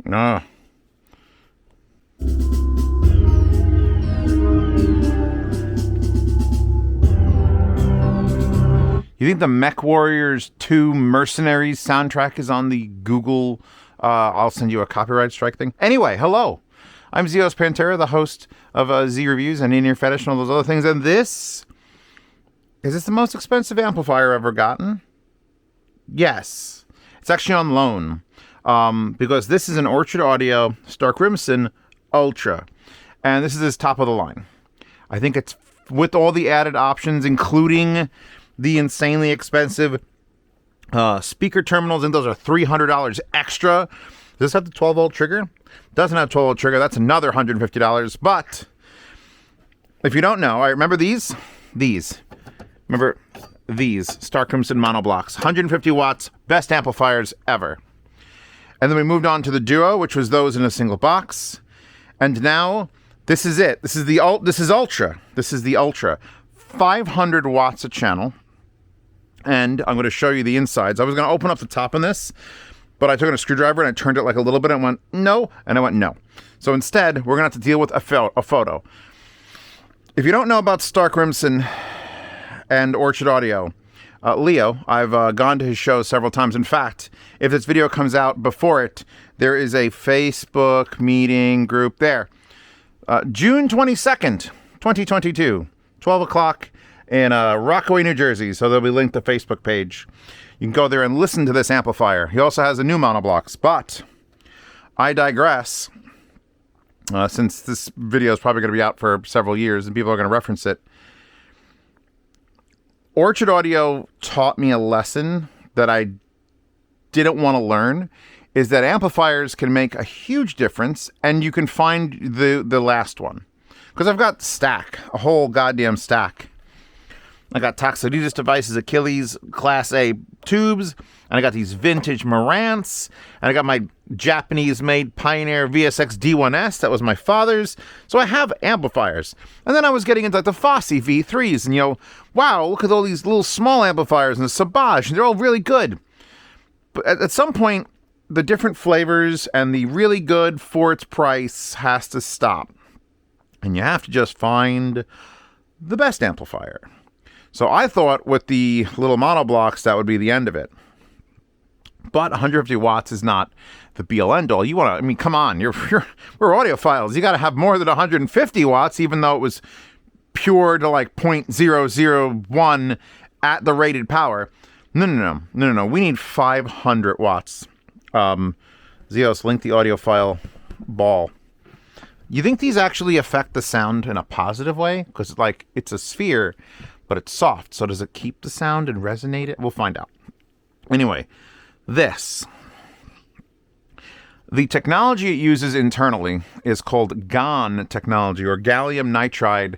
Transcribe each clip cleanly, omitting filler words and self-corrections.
No. You think the Mech Warriors 2 Mercenaries soundtrack is on the Google, I'll send you a copyright strike thing? Anyway, hello. I'm Zeospantera, the host of Z Reviews and In Ear Fetish and all those other things. And is this the most expensive amplifier I've ever gotten? Yes. It's actually on loan. Because this is an Orchard Audio Starkrimson Ultra. And this is his top of the line. I think it's with all the added options, including the insanely expensive speaker terminals, and those are $300 extra. Does this have the 12-volt trigger? Doesn't have 12-volt trigger. That's another $150. But if you don't know, I remember these. Remember these Starkrimson monoblocks, 150 watts, best amplifiers ever. And then we moved on to the Duo, which was those in a single box. And now this is it. This is Ultra. This is the Ultra. 500 watts a channel. And I'm going to show you the insides. I was going to open up the top on this, but I took a screwdriver and I turned it like a little bit and went, no. And I went, no. So instead, we're going to have to deal with a photo. If you don't know about Starkrimson and Orchard Audio, Leo, I've gone to his show several times. In fact, if this video comes out before it, there is a Facebook meeting group there. June 22nd, 2022, 12 o'clock in Rockaway, New Jersey. So there'll be linked to Facebook page. You can go there and listen to this amplifier. He also has a new monoblocks, but I digress. Since this video is probably going to be out for several years and people are going to reference it. Orchard Audio taught me a lesson that I didn't want to learn, is that amplifiers can make a huge difference, and you can find the last one. Because I've got stack, a whole goddamn stack. I got Toxodidus Devices Achilles Class A tubes, and I got these vintage Marantz, and I got my Japanese-made Pioneer VSX D1S, that was my father's, so I have amplifiers. And then I was getting into like the Fosse V3s, and wow, look at all these little small amplifiers, and the Sabage, and they're all really good. But at some point, the different flavors and the really good for its price has to stop. And you have to just find the best amplifier. So I thought with the little monoblocks, that would be the end of it. But 150 watts is not the be-all end-all. You want to, come on, we're audiophiles. You got to have more than 150 watts, even though it was pure to like 0.001 at the rated power. No. We need 500 watts. Zeos, link the audiophile ball. You think these actually affect the sound in a positive way? Because it's a sphere, but it's soft. So does it keep the sound and resonate it? We'll find out. Anyway, the technology it uses internally is called GaN technology, or gallium nitride.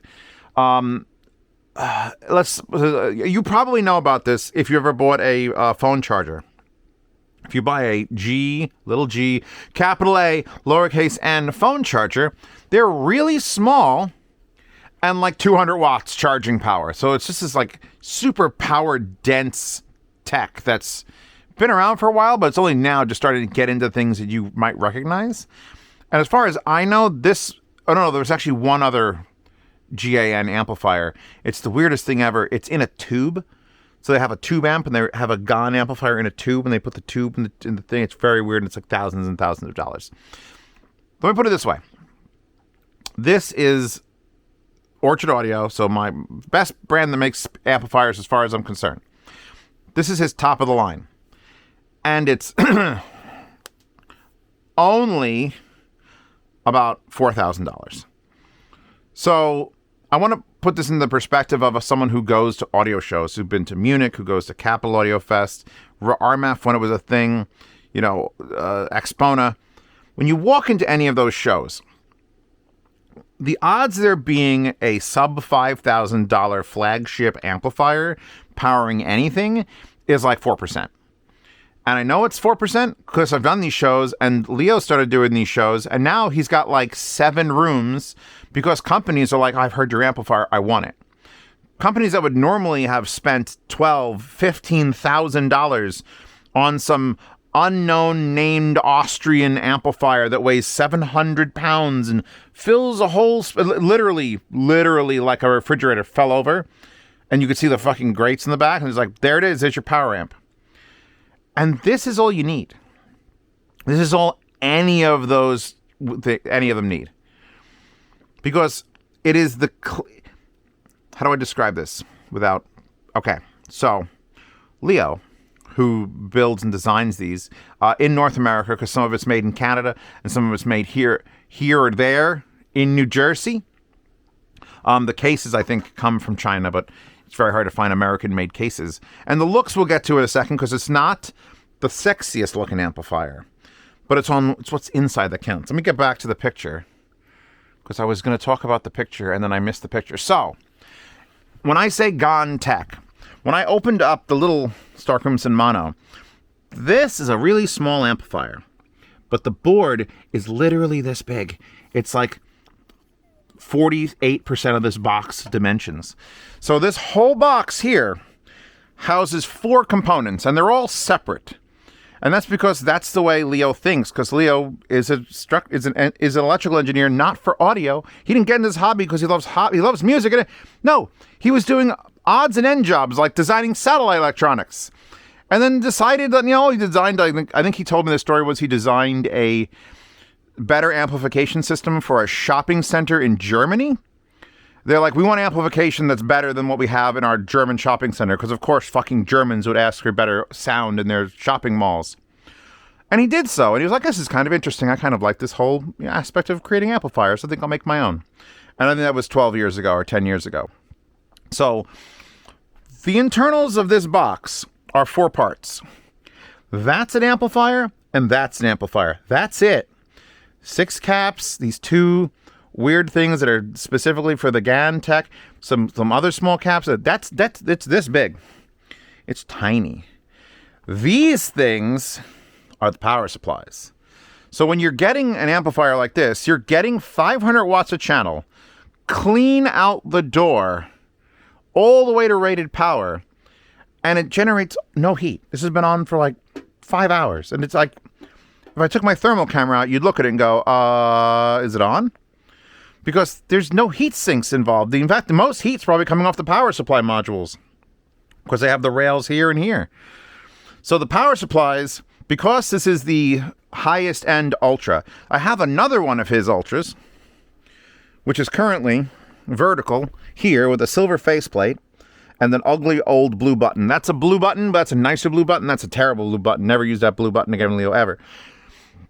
You probably know about this if you ever bought a phone charger. If you buy a G, little g, capital A, lowercase n phone charger, they're really small and like 200 watts charging power. So it's just this like super power dense tech that's been around for a while, but it's only now just starting to get into things that you might recognize. And as far as I know, there's actually one other GAN amplifier. It's the weirdest thing ever. It's in a tube. So they have a tube amp and they have a GaN amplifier in a tube, and they put the tube in the thing. It's very weird, and it's like thousands and thousands of dollars. Let me put it this way. This is Orchard Audio, so my best brand that makes amplifiers as far as I'm concerned. This is his top of the line. And it's only about $4,000. So I want to put this in the perspective of someone who goes to audio shows, who've been to Munich, who goes to Capital Audio Fest, RMAF when it was a thing, Expona. When you walk into any of those shows, the odds there being a sub $5,000 flagship amplifier powering anything is like 4%. And I know it's 4% because I've done these shows, and Leo started doing these shows, and now he's got like 7 rooms because companies are like, I've heard your amplifier, I want it. Companies that would normally have spent $12,000, $15,000 on some unknown named Austrian amplifier that weighs 700 pounds and fills a whole, literally like a refrigerator fell over. And you could see the fucking grates in the back. And it's like, there it is. There's your power amp. And this is all you need. This is all any of them need. Because it is how do I describe this without... Okay, so Leo, who builds and designs these in North America, because some of it's made in Canada and some of it's made here or there in New Jersey. The cases, I think, come from China, but it's very hard to find American-made cases. And the looks we'll get to in a second, because it's not the sexiest looking amplifier, but it's what's inside that counts. Let me get back to the picture, because I was going to talk about the picture and then I missed the picture. So, when I say gone tech, when I opened up the little Starkrimson Mono, this is a really small amplifier, but the board is literally this big. It's like 48% of this box dimensions. So this whole box here houses 4 components, and they're all separate. And that's because that's the way Leo thinks, because Leo is an electrical engineer, not for audio. He didn't get into this hobby because he loves music. No, he was doing odds and end jobs like designing satellite electronics. And then decided that, he designed, I think he told me the story was he designed a better amplification system for a shopping center in Germany. They're like, we want amplification that's better than what we have in our German shopping center, because of course fucking Germans would ask for better sound in their shopping malls. And he did so, and he was like, this is kind of interesting. I kind of like this whole aspect of creating amplifiers. I think I'll make my own. And I think that was 12 years ago or 10 years ago. So the internals of this box are 4 parts. That's an amplifier, and that's an amplifier. That's it. 6 caps, these 2 weird things that are specifically for the GAN tech, some other small caps. It's this big. It's tiny. These things are the power supplies. So when you're getting an amplifier like this, you're getting 500 watts a channel, clean out the door, all the way to rated power, and it generates no heat. This has been on for like 5 hours, and it's like, if I took my thermal camera out, you'd look at it and go, is it on? Because there's no heat sinks involved. In fact, the most heat's probably coming off the power supply modules, because they have the rails here and here. So the power supplies, because this is the highest end Ultra, I have another one of his Ultras, which is currently vertical here with a silver faceplate and an ugly old blue button. That's a blue button, but that's a nicer blue button. That's a terrible blue button. Never use that blue button again, Leo, ever.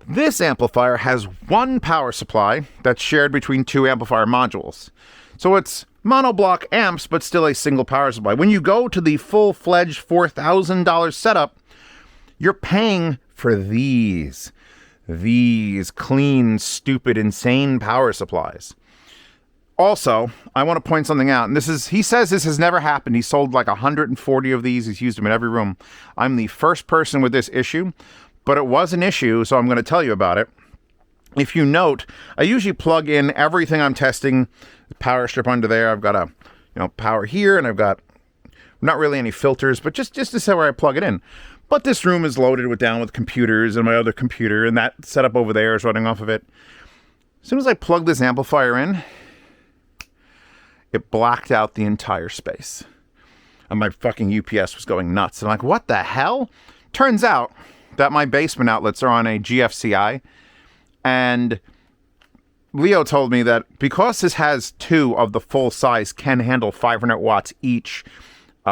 This amplifier has 1 power supply that's shared between 2 amplifier modules. So it's monoblock amps, but still a single power supply. When you go to the full-fledged $4,000 setup, you're paying for these clean, stupid, insane power supplies. Also, I want to point something out, and he says this has never happened. He sold like 140 of these. He's used them in every room. I'm the first person with this issue, but it was an issue, so I'm going to tell you about it. If you note, I usually plug in everything I'm testing, the power strip under there. I've got a power here, and I've got not really any filters, but just to say where I plug it in. But this room is loaded with computers, and my other computer, and that setup over there is running off of it. As soon as I plug this amplifier in, it blacked out the entire space. And my fucking UPS was going nuts. I'm like, what the hell? Turns out that my basement outlets are on a GFCI. And Leo told me that because this has 2 of the full size, can handle 500 watts each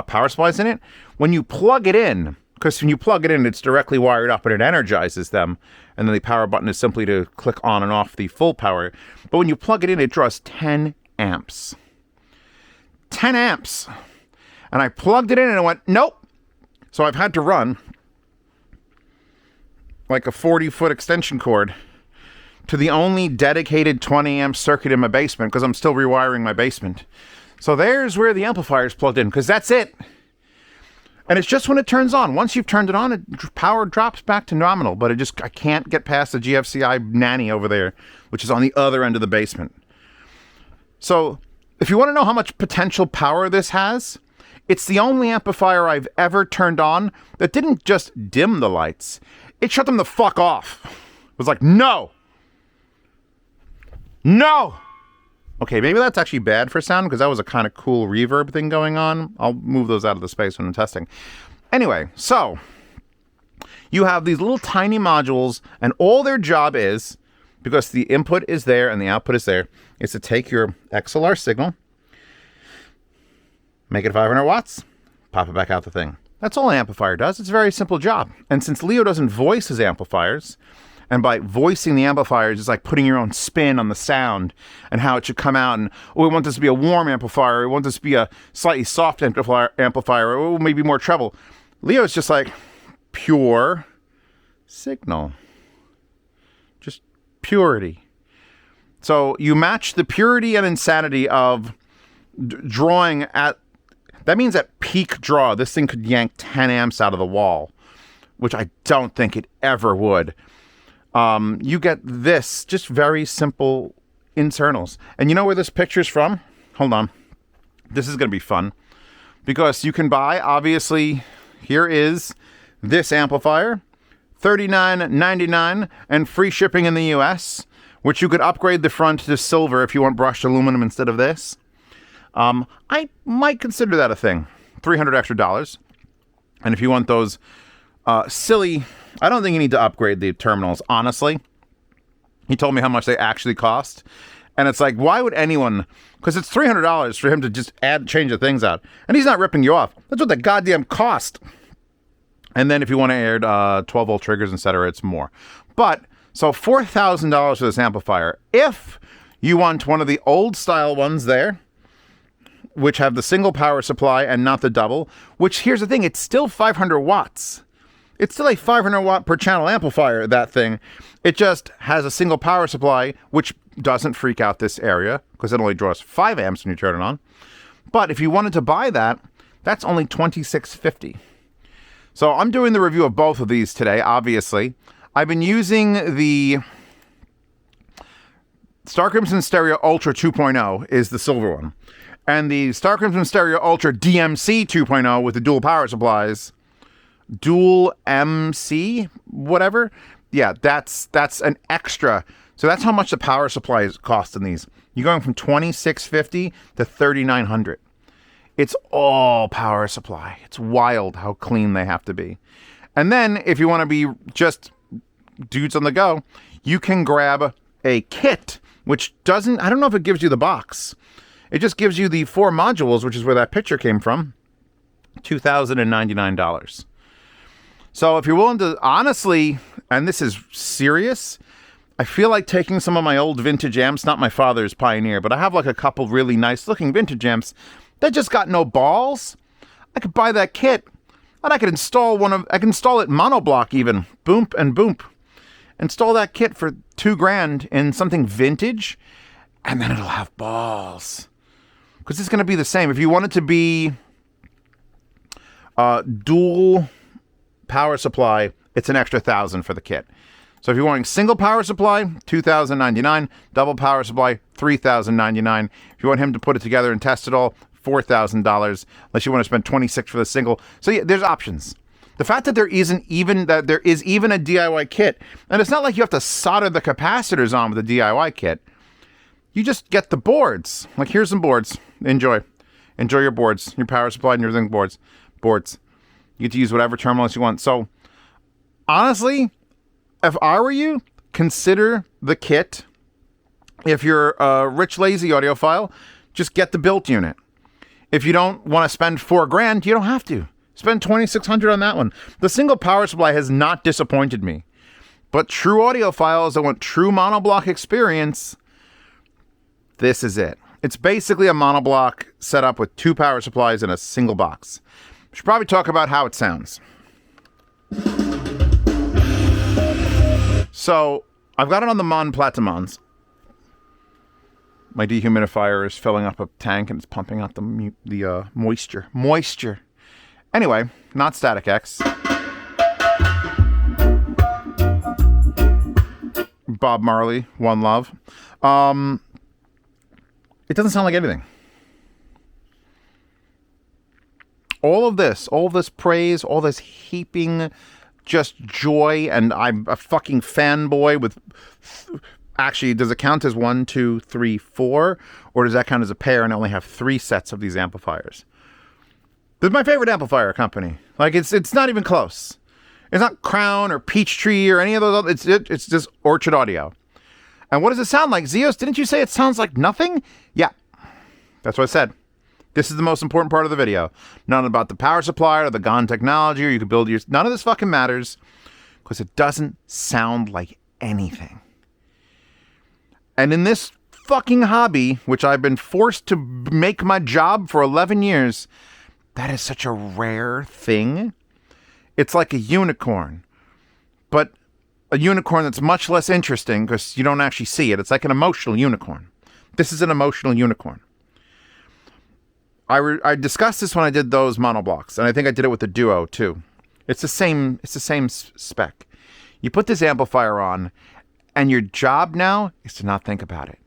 power supplies in it, when you plug it in, because when you plug it in, it's directly wired up and it energizes them. And then the power button is simply to click on and off the full power. But when you plug it in, it draws 10 amps. 10 amps. And I plugged it in and it went, nope. So I've had to run like a 40-foot extension cord to the only dedicated 20 amp circuit in my basement, because I'm still rewiring my basement. So there's where the amplifier is plugged in, because that's it. And it's just when it turns on. Once you've turned it on, power drops back to nominal, but I can't get past the GFCI nanny over there, which is on the other end of the basement. So if you want to know how much potential power this has, it's the only amplifier I've ever turned on that didn't just dim the lights. it shut them the fuck off. It was like, no. No. Okay, maybe that's actually bad for sound because that was a kind of cool reverb thing going on. I'll move those out of the space when I'm testing. Anyway, so you have these little tiny modules, and all their job is, because the input is there and the output is there, is to take your XLR signal, make it 500 watts, pop it back out the thing. That's all an amplifier does. It's a very simple job. And since Leo doesn't voice his amplifiers, and by voicing the amplifiers, it's like putting your own spin on the sound and how it should come out. And, we want this to be a warm amplifier. We want this to be a slightly soft amplifier, or maybe more treble. Leo's just like pure signal. Just purity. So you match the purity and insanity of drawing at... That means at peak draw, this thing could yank 10 amps out of the wall, which I don't think it ever would. You get this, just very simple internals. And you know where this picture's from? Hold on. This is going to be fun. Because you can buy, obviously, here is this amplifier, $39.99 and free shipping in the US, which you could upgrade the front to silver if you want brushed aluminum instead of this. I might consider that a thing. $300 extra. And if you want those silly... I don't think you need to upgrade the terminals, honestly. He told me how much they actually cost. And it's like, why would anyone... Because it's $300 for him to just change the things out. And he's not ripping you off. That's what the goddamn cost. And then if you want to add 12-volt triggers, etc., it's more. But, so $4,000 for this amplifier. If you want one of the old-style ones there, which have the single power supply and not the double, which, here's the thing, it's still 500 watts. It's still a 500 watt per channel amplifier, that thing. It just has a single power supply, which doesn't freak out this area, because it only draws 5 amps when you turn it on. But if you wanted to buy that, that's only $26.50. So I'm doing the review of both of these today, obviously. I've been using the Starkrimson Stereo Ultra 2.0 is the silver one. And the Starkrimson Stereo Ultra DMC 2.0 with the dual power supplies, dual MC, whatever. Yeah, that's an extra. So that's how much the power supplies cost in these. You're going from $26.50 to $3,900. It's all power supply. It's wild how clean they have to be. And then if you want to be just dudes on the go, you can grab a kit, which doesn't, I don't know if it gives you the box. It just gives you the 4 modules, which is where that picture came from. $2,099. So if you're willing to, honestly, and this is serious, I feel like taking some of my old vintage amps, not my father's Pioneer, but I have like a couple really nice looking vintage amps that just got no balls. I could buy that kit and I could install I can install it monoblock even, boom and boom. Install that kit for $2,000 in something vintage, and then it'll have balls. Because it's going to be the same. If you want it to be dual power supply, it's an extra $1,000 for the kit. So if you're wanting single power supply, $2,099. Double power supply, $3,099. If you want him to put it together and test it all, $4,000. Unless you want to spend $26 for the single. So yeah, there's options. The fact that there is even a DIY kit, and it's not like you have to solder the capacitors on with a DIY kit. You just get the boards. Like, here's some boards. Enjoy your boards, your power supply and your zinc boards. You get to use whatever terminals you want. So honestly, if I were you, consider the kit. If you're a rich, lazy audiophile, just get the built unit. If you don't want to spend $4,000, you don't have to. Spend $2,600 on that one. The single power supply has not disappointed me. But true audiophiles that want true monoblock experience, this is it. It's basically a monoblock set up with 2 power supplies in a single box. We should probably talk about how it sounds. So, I've got it on the Mon Platimons. My dehumidifier is filling up a tank and it's pumping out the moisture. Anyway, not Static X. Bob Marley, One Love. It doesn't sound like anything. All of this praise, all this heaping just joy, and I'm a fucking fanboy with... Actually, does it count as 1, 2, 3, 4? Or does that count as a pair and I only have 3 sets of these amplifiers? This is my favorite amplifier company. Like, it's not even close. It's not Crown or Peachtree or any of those. It's just Orchard Audio. And what does it sound like? Zeos, didn't you say it sounds like nothing? Yeah, that's what I said. This is the most important part of the video. None about the power supply or the GON technology, or you can build your... None of this fucking matters because it doesn't sound like anything. And in this fucking hobby, which I've been forced to make my job for 11 years, that is such a rare thing. It's like a unicorn, but a unicorn that's much less interesting because you don't actually see it. It's like an emotional unicorn. This is an emotional unicorn. I discussed this when I did those monoblocks, and I think I did it with the Duo too. It's the same spec. You put this amplifier on, and your job now is to not think about it,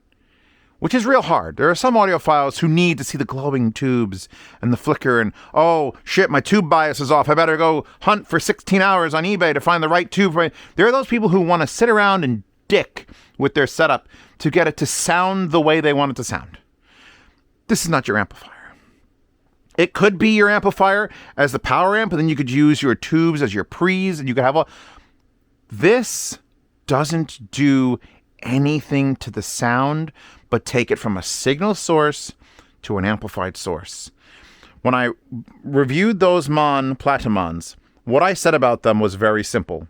which is real hard. There are some audiophiles who need to see the glowing tubes and the flicker and, oh, shit, my tube bias is off. I better go hunt for 16 hours on eBay to find the right tube. There are those people who want to sit around and dick with their setup to get it to sound the way they want it to sound. This is not your amplifier. It could be your amplifier as the power amp, and then you could use your tubes as your pre's, and you could have all... This doesn't do anything to the sound but take it from a signal source to an amplified source. When I reviewed those Platimons, what I said about them was very simple.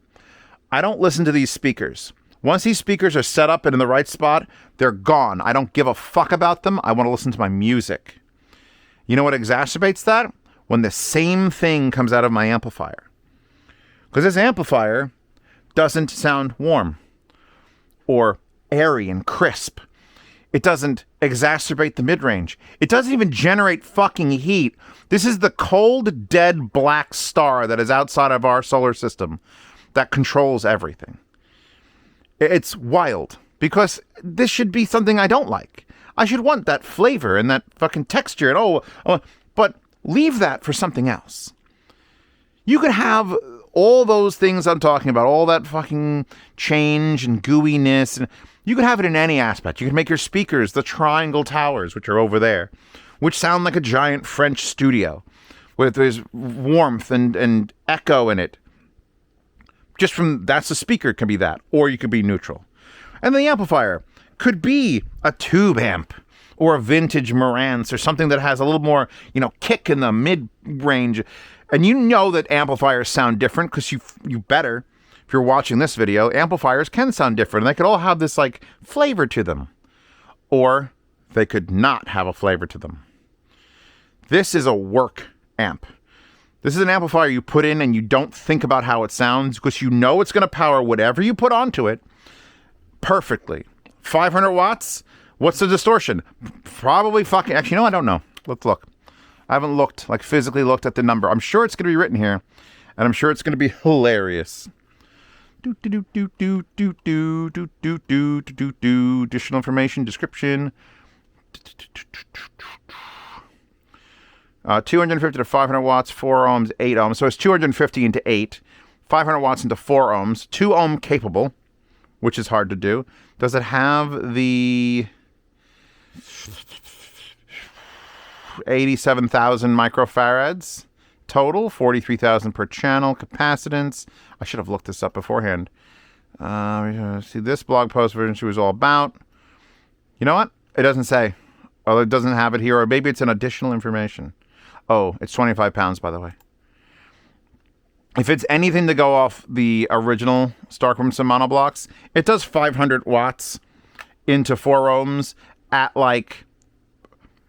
I don't listen to these speakers. Once these speakers are set up and in the right spot, they're gone. I don't give a fuck about them. I want to listen to my music. You know what exacerbates that? When the same thing comes out of my amplifier. Because this amplifier doesn't sound warm or airy and crisp. It doesn't exacerbate the mid-range. It doesn't even generate fucking heat. This is the cold, dead black star that is outside of our solar system that controls everything. It's wild because this should be something I don't like. I should want that flavor and that fucking texture and but leave that for something else. You could have all those things I'm talking about, all that fucking change and gooiness, and you could have it in any aspect. You could make your speakers the triangle towers, which are over there, which sound like a giant French studio, where there's warmth and echo in it. Just from, that's the speaker, can be that, or you could be neutral. And the amplifier could be a tube amp, or a vintage Marantz, or something that has a little more, kick in the mid-range. And you know that amplifiers sound different because you better, if you're watching this video, amplifiers can sound different. And they could all have this like flavor to them. Or they could not have a flavor to them. This is a work amp. This is an amplifier you put in and you don't think about how it sounds because you know it's going to power whatever you put onto it perfectly. 500 watts? What's the distortion? Probably fucking... Actually, I don't know. Let's look. I haven't physically looked at the number. I'm sure it's going to be written here, and I'm sure it's going to be hilarious. Additional information, description. 250 to 500 watts, 4 ohms, 8 ohms. So it's 250 into 8, 500 watts into 4 ohms, 2 ohm capable, which is hard to do. Does it have the 87,000 microfarads total, 43,000 per channel, capacitance? I should have looked this up beforehand. See this blog post version she was all about. You know what? It doesn't say. Oh, it doesn't have it here, or maybe it's an additional information. Oh, it's 25 pounds, by the way. If it's anything to go off the original Starkrimson monoblocks, it does 500 watts into 4 ohms at like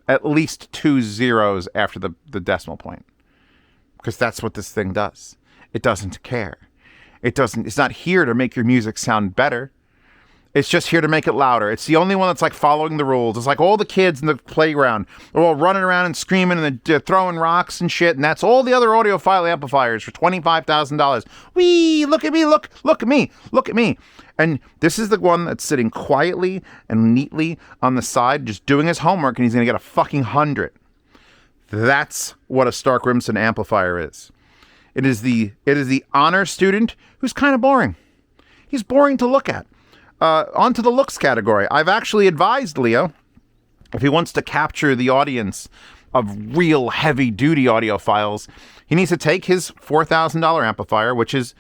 at least 2 zeros after the decimal point. Because that's what this thing does. It doesn't care. It's not here to make your music sound better. It's just here to make it louder. It's the only one that's like following the rules. It's like all the kids in the playground are all running around and screaming and they're throwing rocks and shit. And that's all the other audiophile amplifiers for $25,000. Whee! Look at me! Look at me! Look at me! And this is the one that's sitting quietly and neatly on the side, just doing his homework, and he's going to get a fucking 100. That's what a Starkrimson amplifier is. It is the honor student who's kind of boring. He's boring to look at. Onto the looks category. I've actually advised Leo, if he wants to capture the audience of real heavy-duty audiophiles, he needs to take his $4,000 amplifier, which is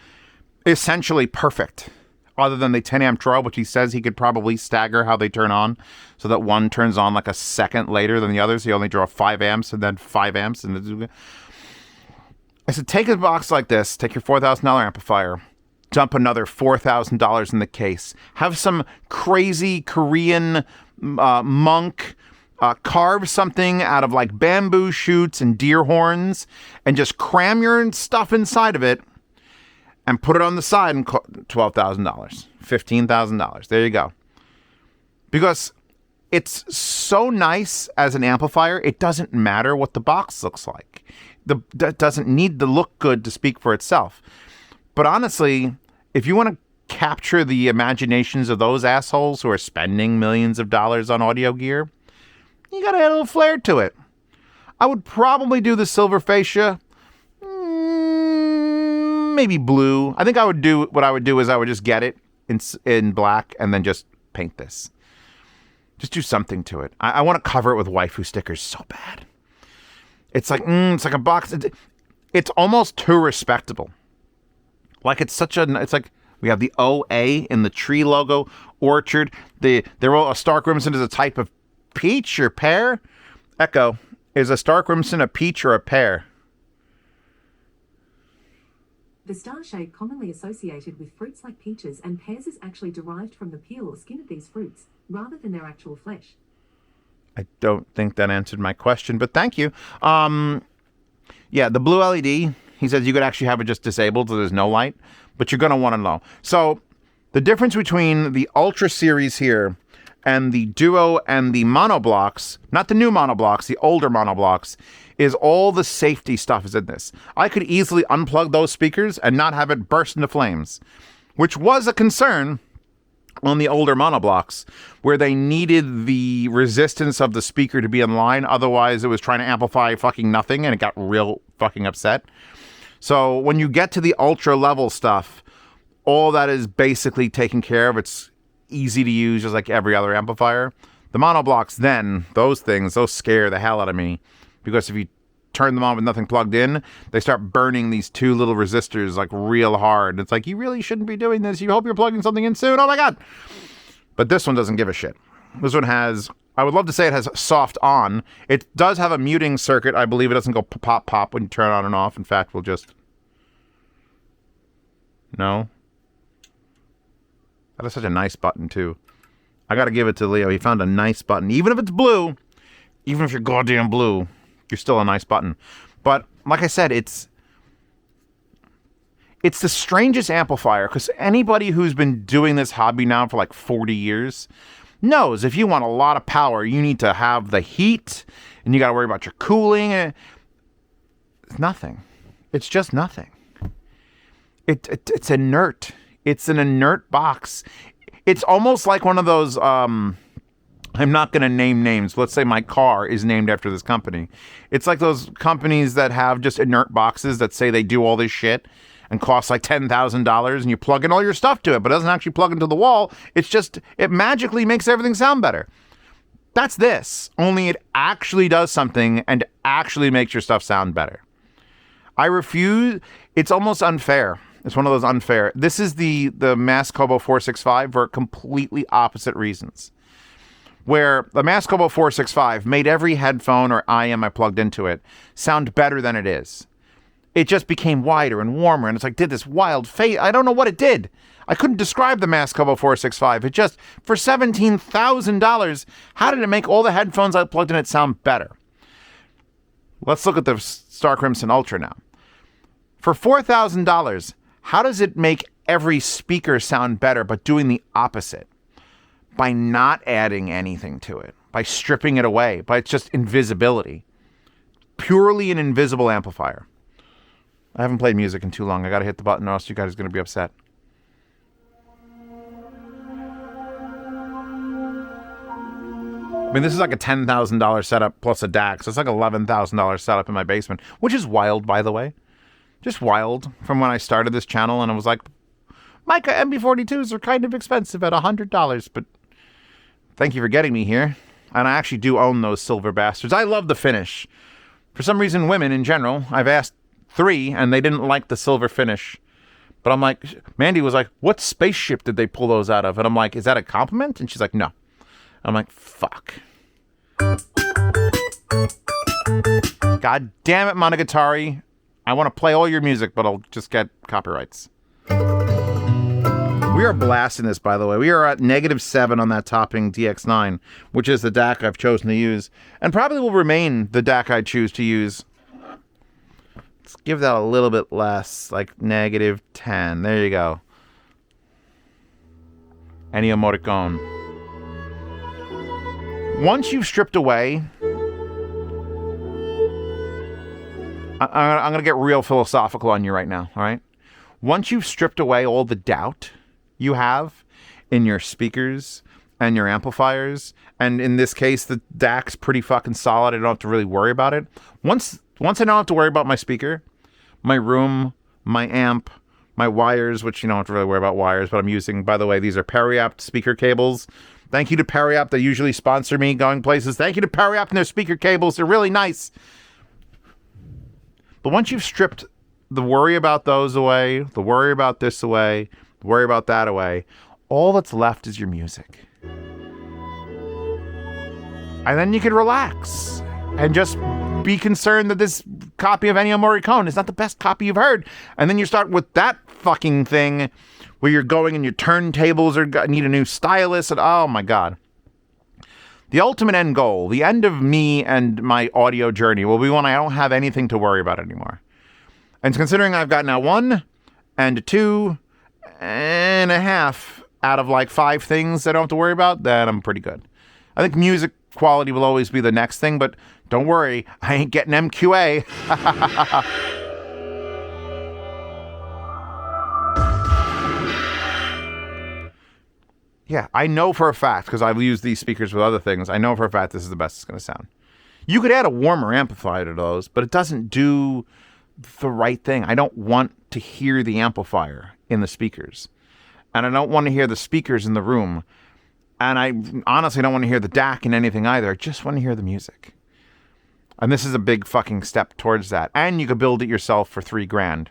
essentially perfect, other than the 10 amp draw, which he says he could probably stagger how they turn on, so that one turns on like a second later than the others. He only draw 5 amps and then 5 amps. I said, take a box like this, take your $4,000 amplifier, dump another $4,000 in the case, have some crazy Korean monk carve something out of like bamboo shoots and deer horns and just cram your stuff inside of it and put it on the side and $12,000, $15,000. There you go. Because it's so nice as an amplifier, it doesn't matter what the box looks like. That doesn't need to look good to speak for itself. But honestly, if you want to capture the imaginations of those assholes who are spending millions of dollars on audio gear, you gotta add a little flair to it. I would probably do the silver fascia, maybe blue. I think I would do what I would do is I would just get it in black and then just paint this. Just do something to it. I want to cover it with waifu stickers so bad. It's like a box. It's almost too respectable. Like it's like we have the OA in the tree logo, orchard. They're all a Starkrimson is a type of peach or pear. Echo, is a Starkrimson a peach or a pear? The star shape commonly associated with fruits like peaches and pears is actually derived from the peel or skin of these fruits, rather than their actual flesh. I don't think that answered my question, but thank you. Yeah, the blue LED, he says you could actually have it just disabled so there's no light, but you're going to want to know. So the difference between the Ultra series here and the Duo and the monoblocks, not the new monoblocks, the older monoblocks, is all the safety stuff is in this. I could easily unplug those speakers and not have it burst into flames, which was a concern on the older monoblocks, where they needed the resistance of the speaker to be in line. Otherwise, it was trying to amplify fucking nothing, and it got real fucking upset. So when you get to the ultra level stuff, all that is basically taken care of. It's easy to use, just like every other amplifier. The monoblocks, then, those scare the hell out of me, because if you turn them on with nothing plugged in, they start burning these two little resistors like real hard. It's like, you really shouldn't be doing this. You hope you're plugging something in soon. Oh my God. But this one doesn't give a shit. This one has, I would love to say it has soft on. It does have a muting circuit. I believe it doesn't go pop, pop when you turn it on and off. In fact, we'll just, no. That is such a nice button too. I got to give it to Leo. He found a nice button. Even if it's blue, even if you're goddamn blue, you're still a nice button. But like I said, it's the strangest amplifier, because anybody who's been doing this hobby now for like 40 years knows if you want a lot of power, you need to have the heat and you got to worry about your cooling. It's nothing. It's just nothing. It's inert. It's an inert box. It's almost like one of those, I'm not going to name names. Let's say my car is named after this company. It's like those companies that have just inert boxes that say they do all this shit and cost like $10,000, and you plug in all your stuff to it, but it doesn't actually plug into the wall. It's just, it magically makes everything sound better. That's this. Only it actually does something and actually makes your stuff sound better. I refuse. It's almost unfair. It's one of those unfair. This is the Mascobo 465 for completely opposite reasons. Where the Mascobo 465 made every headphone or IM I plugged into it sound better than it is. It just became wider and warmer, and it's like, did this wild fade. I don't know what it did. I couldn't describe the Mascobo 465. It just, for $17,000, how did it make all the headphones I plugged in it sound better? Let's look at the Starkrimson Ultra now. For $4,000, how does it make every speaker sound better, but doing the opposite? By not adding anything to it, by stripping it away, by it's just invisibility. Purely an invisible amplifier. I haven't played music in too long. I gotta hit the button or else you guys are gonna be upset. I mean, this is like a $10,000 setup plus a DAC, so it's like $11,000 setup in my basement, which is wild, by the way. just wild from when I started this channel, and I was like, Mica MB42s are kind of expensive at $100, but thank you for getting me here. And I actually do own those silver bastards. I love the finish. For some reason, women in general, I've asked 3, and they didn't like the silver finish. But I'm like, Mandy was like, what spaceship did they pull those out of? And I'm like, is that a compliment? And she's like, no. I'm like, fuck. God damn it, Monogatari. I want to play all your music, but I'll just get copyrights. We are blasting this, by the way. We are at -7 on that topping DX9, which is the DAC I've chosen to use, and probably will remain the DAC I choose to use. Let's give that a little bit less, like -10. There you go. Ennio Morricone. Once you've stripped away... I'm going to get real philosophical on you right now, all right? Once you've stripped away all the doubt you have in your speakers and your amplifiers, and in this case, the DAC's pretty fucking solid. I don't have to really worry about it. Once I don't have to worry about my speaker, my room, my amp, my wires, which you don't have to really worry about wires, but I'm using, by the way, these are Periapt speaker cables. Thank you to Periapt. They usually sponsor me going places. Thank you to Periapt and their speaker cables. They're really nice. But once you've stripped the worry about those away, the worry about this away, the worry about that away, all that's left is your music. And then you can relax and just be concerned that this copy of Ennio Morricone is not the best copy you've heard. And then you start with that fucking thing where you're going and your turntables need a new stylus, and oh my God. The ultimate end goal, the end of me and my audio journey will be when I don't have anything to worry about anymore. And considering I've got now 1 and 2.5 out of like 5 things I don't have to worry about, then I'm pretty good. I think music quality will always be the next thing, but don't worry, I ain't getting MQA. Yeah, I know for a fact, because I've used these speakers with other things, I know for a fact this is the best it's going to sound. You could add a warmer amplifier to those, but it doesn't do the right thing. I don't want to hear the amplifier in the speakers. And I don't want to hear the speakers in the room. And I honestly don't want to hear the DAC in anything either. I just want to hear the music. And this is a big fucking step towards that. And you could build it yourself for $3,000.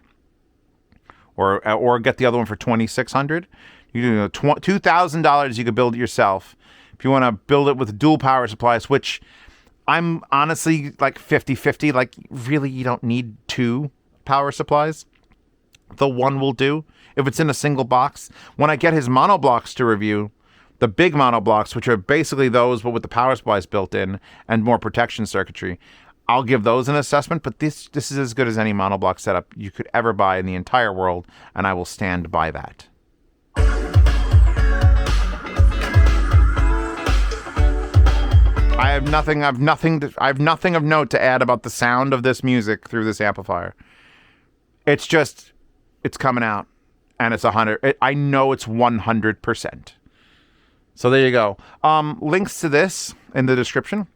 Or get the other one for $2,600. You do $2,000 you could build it yourself. If you want to build it with dual power supplies, which I'm honestly like 50-50. Like, really, you don't need 2 power supplies. The one will do if it's in a single box. When I get his monoblocks to review, the big monoblocks, which are basically those but with the power supplies built in and more protection circuitry, I'll give those an assessment. But this is as good as any monoblock setup you could ever buy in the entire world, and I will stand by that. I have nothing of note to add about the sound of this music through this amplifier. It's coming out, and it's 100. I know it's 100%. So there you go. Links to this in the description.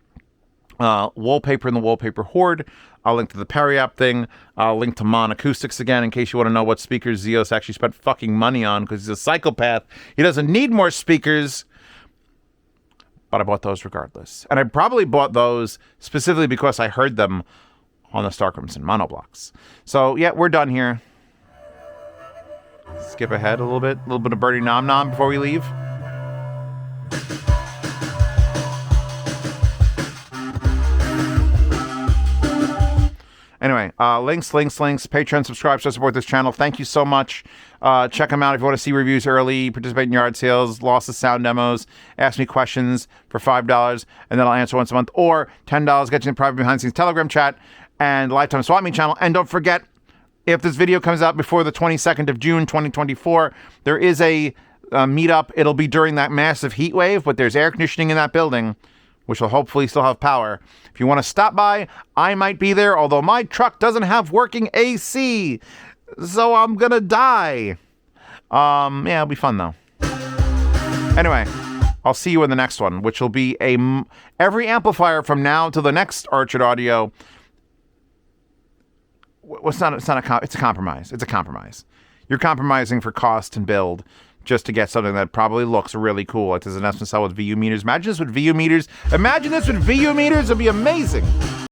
Wallpaper in the Wallpaper Horde. I'll link to the Periapt thing. I'll link to Mon Acoustics again in case you want to know what speakers Zeos actually spent fucking money on, because he's a psychopath. He doesn't need more speakers. But I bought those regardless. And I probably bought those specifically because I heard them on the Starkrimson monoblocks. So, yeah, we're done here. Skip ahead a little bit of Birdie Nom Nom before we leave. Anyway, links, Patreon, subscribe, so support this channel. Thank you so much. Check them out if you want to see reviews early, participate in yard sales, lossless sound demos, ask me questions for $5, and then I'll answer once a month, or $10, get you in the private behind-the-scenes Telegram chat, and Lifetime Swap Meet channel. And don't forget, if this video comes out before the 22nd of June, 2024, there is a meetup. It'll be during that massive heat wave, but there's air conditioning in that building, which will hopefully still have power. If you want to stop by, I might be there, although my truck doesn't have working AC, so I'm gonna die. Yeah, it'll be fun, though. Anyway, I'll see you in the next one, which will be every amplifier from now to the next Orchard Audio It's a compromise. It's a compromise. You're compromising for cost and build just to get something that probably looks really cool. Like there's an investment cell with VU meters. Imagine this with VU meters. It'd be amazing.